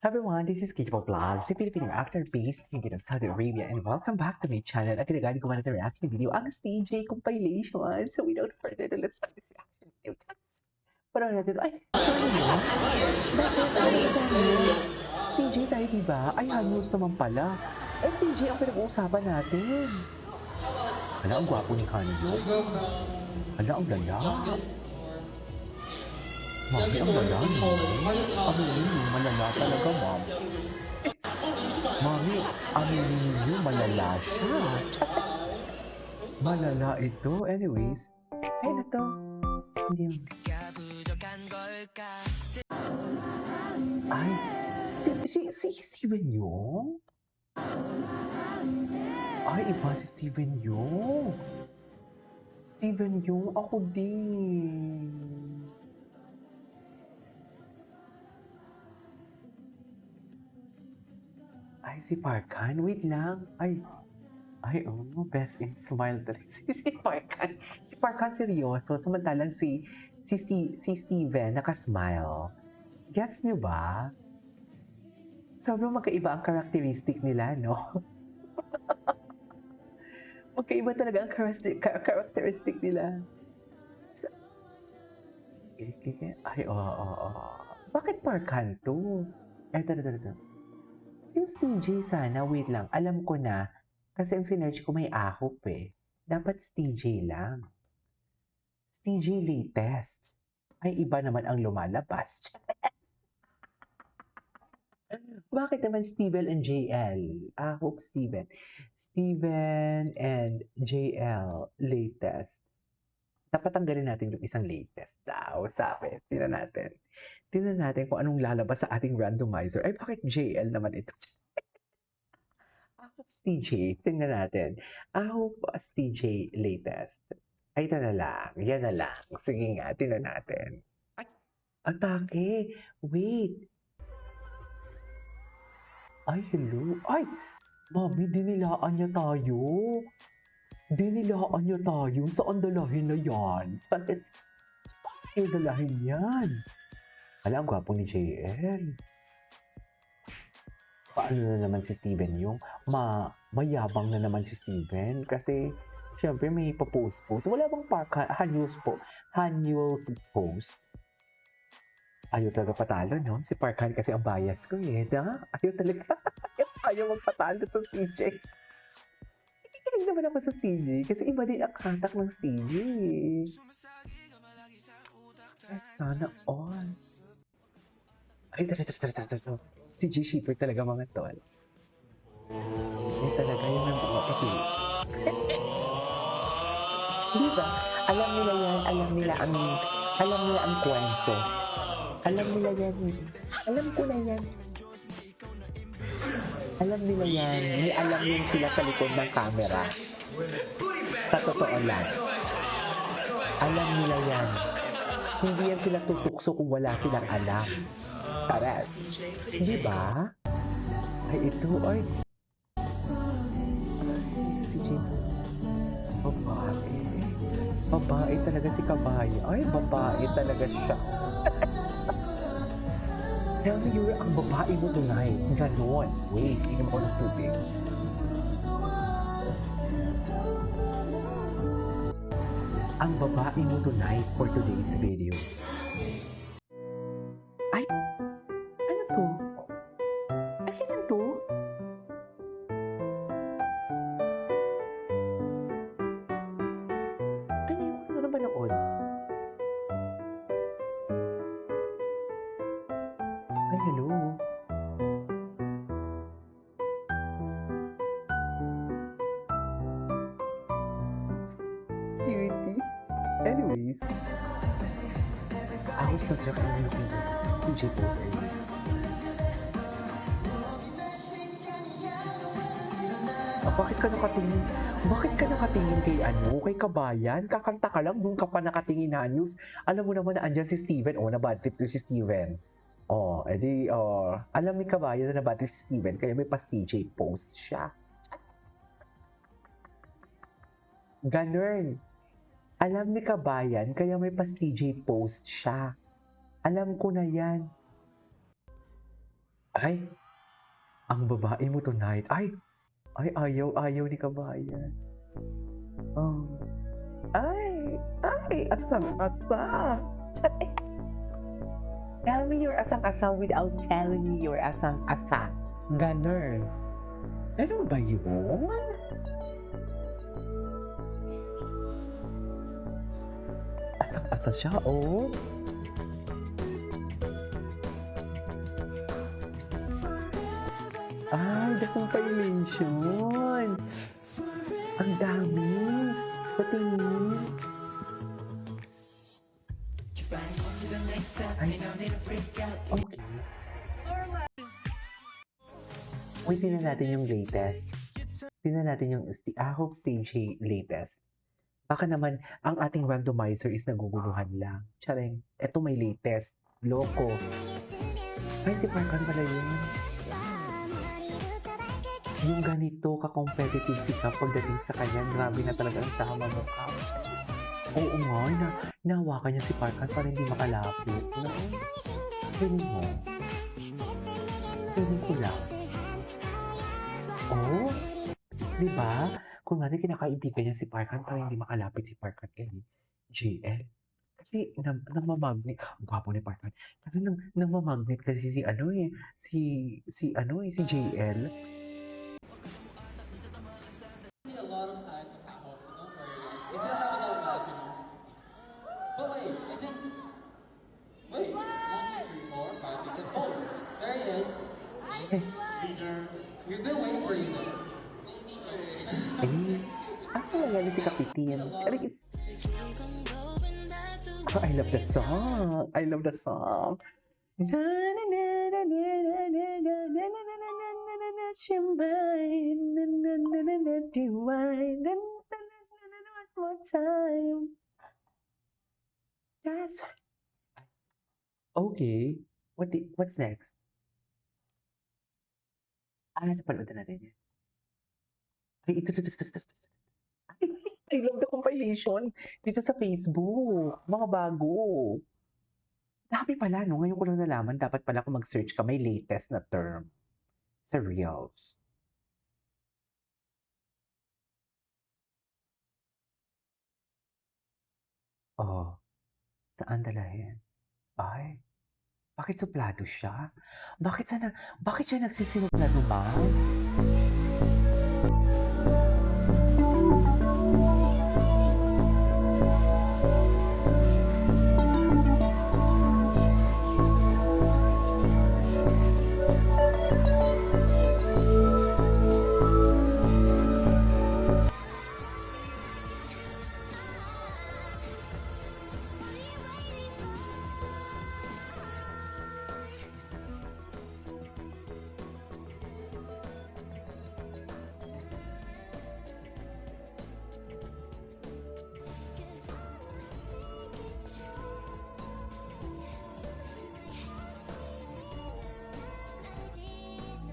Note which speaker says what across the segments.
Speaker 1: Everyone, this is Kate Vlog, si Filipino actor based in Saudi Arabia, and welcome back to my channel. At pinagani ko man na reaction video ang CJ compilation. So without further ado, let's start this reaction video. Parang natin, ay, sorry mo. Bakit? Ano ba CJ tayo, diba? Ay, Hanus naman pala. STJ ang pinag-uusapan natin. Hala, ang gwapo ni Kanyo. Hala, ang ganda. Mami, ang lala niyo. Aminin niyo, malala talaga, ma'am. Mami, aminin niyo, malala siya. Malala ito. Anyways, ay na to. Hindi. Ay, si Steven Yeun? Ay, iba si Steven Yeun. Steven Yeun, ako din. Ay, si Parkan. Wait lang. Ay, best in smile talaga. Si Parkan. Si Parkan seryoso. Samantalang si Steven nakasmile. Gets nyo ba? Sobrang magkaiba ang characteristic nila, no? Magkaiba talaga ang characteristic nila. Ay, Bakit Parkan to? Ay, ito. Yung TJ sana, wait lang, alam ko na, kasi ang sinerch ko may ahop eh. Dapat TJ lang. TJ latest. Ay, iba naman ang lumalabas. Bakit naman Steven and JL? Ahop Steven. Steven and JL latest. Dapat tanggalin natin yung isang latest daw, sabi. Tingnan natin kung anong lalabas sa ating randomizer. Ay, bakit JL naman ito? Ahops TJ, tingnan natin. Ahops TJ latest. Ay, ito na lang. Yan na lang. Sige nga, tingnan natin. Ay, atake. Wait. Ay, hello. Ay, mami, dinilaan niya tayo. Dinilaan niya tayo. Saan dalahin na yan? Saan dalahin yan? Alam, ang gwapo ni JL. Paano na naman si Steven yung mayabang na naman si Steven kasi syempre may pa-post. Wala bang Hanyul's post? Ayaw talaga patalo, no? Si Parkan kasi ang bias ko eh. Ayaw talaga. Ayaw magpatalo sa CJ. Kikinig naman ako sa CJ kasi iba din ang contact ng CJ. Ay, sana all. Ay, CJ shipper talaga mga tol. Ay, talaga yung mga kasi. Diba? Alam nila yan. Alam nila ang kwento. Alam nila yan. Alam ko na yan. Alam nila yan. May alam yan sila sa likod ng camera. Sa totoo lang. Alam nila yan. Hindi yan sila tutukso kung wala silang alam. Taras. Diba? Ay, ito. Ay. Si Jim. Babae. Babae talaga si Kabay. Ay, babae talaga siya. Tell me you're ang babae mo tonight. Ganon. Wait, hindi mo ko ng tubig. Ang babae mo tonight for today's video. Ay! Ano to? Ay, kailan to? Ano na ba naon? Ay, hello. Cutie. Anyways. I hope so sir kayo looking good. It's DJ Poser. Bakit ka nakatingin kay kay Kabayan? Kakanta ka lang, doon ka pa nakatingin na news. Alam mo naman na andyan si Steven. Na bad trip to si Steven. Alam ni Kabayan na bad trip si Steven, kaya may pas-TJ post siya. Ganun. Alam ni Kabayan, kaya may pas-TJ post siya. Alam ko na yan. Ay, ang babae mo tonight. Ay, ayaw ni kabayan. Oh. Asang-asa. Tell me you're asang-asa without telling me you're asang-asa. Ganun. Ano ba yun? Asang-asa siya, oh. Ay, the compilation. Ang dami. Patingin. Ay, okay. Uy, tingnan natin yung latest. Tingnan natin yung Ahok Stage latest. Baka naman, ang ating randomizer is naguguluhan lang. Charing, eto may latest. Loko. Ay, si Parkan pala yun. Yung ganito ka-competitive si Cap pagdating sa kanya, grabe na talaga ang tama mo, Cap. Oo nga, nahawakan niya si Parkan para hindi makalapit. No? Feeling mo? Feeling ko lang. Oh, di ba? Kung nga kinakaibigan niya si Parkan para hindi makalapit si Parkan kay JL. Kasi namamagnet, ang gwapo ni Parkan. Kasi namamagnet kasi si JL.
Speaker 2: A lot of sides of Tahoe, so don't worry, guys. It's not all about that, you know. But wait, I think. Wait, 1, 2, 3, 4, 5, 6, 7. Oh, there he is. Leader. We've been waiting for you, though.
Speaker 1: Asa na lalo si Kapitin? Charis! Oh, I love the song! I love the song! Na na na na na na na na na na na na na na na Shimbay na na na na na rewind na na na na na na one more time. That's okay. What's next? Napanood na natin yan. Ay, ito. I love the compilation dito sa Facebook. Mga bago. Dami pala, no? Ngayon ko lang nalaman, dapat pala kung mag-search ka, may latest na term sa Reels. Oh, saan dalahin? Ay, bakit suplado siya? Bakit siya nagsisimula naman?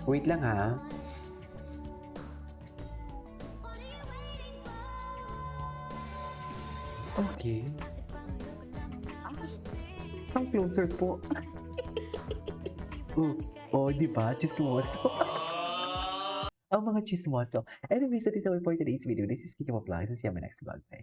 Speaker 1: Wait lang ha. Okay. Ang closer po. Di ba? Chismoso. Ang mga chismoso. Anyways, that is all for today's video. This is Kiki Vlogs. See you on my next vlog. Bye.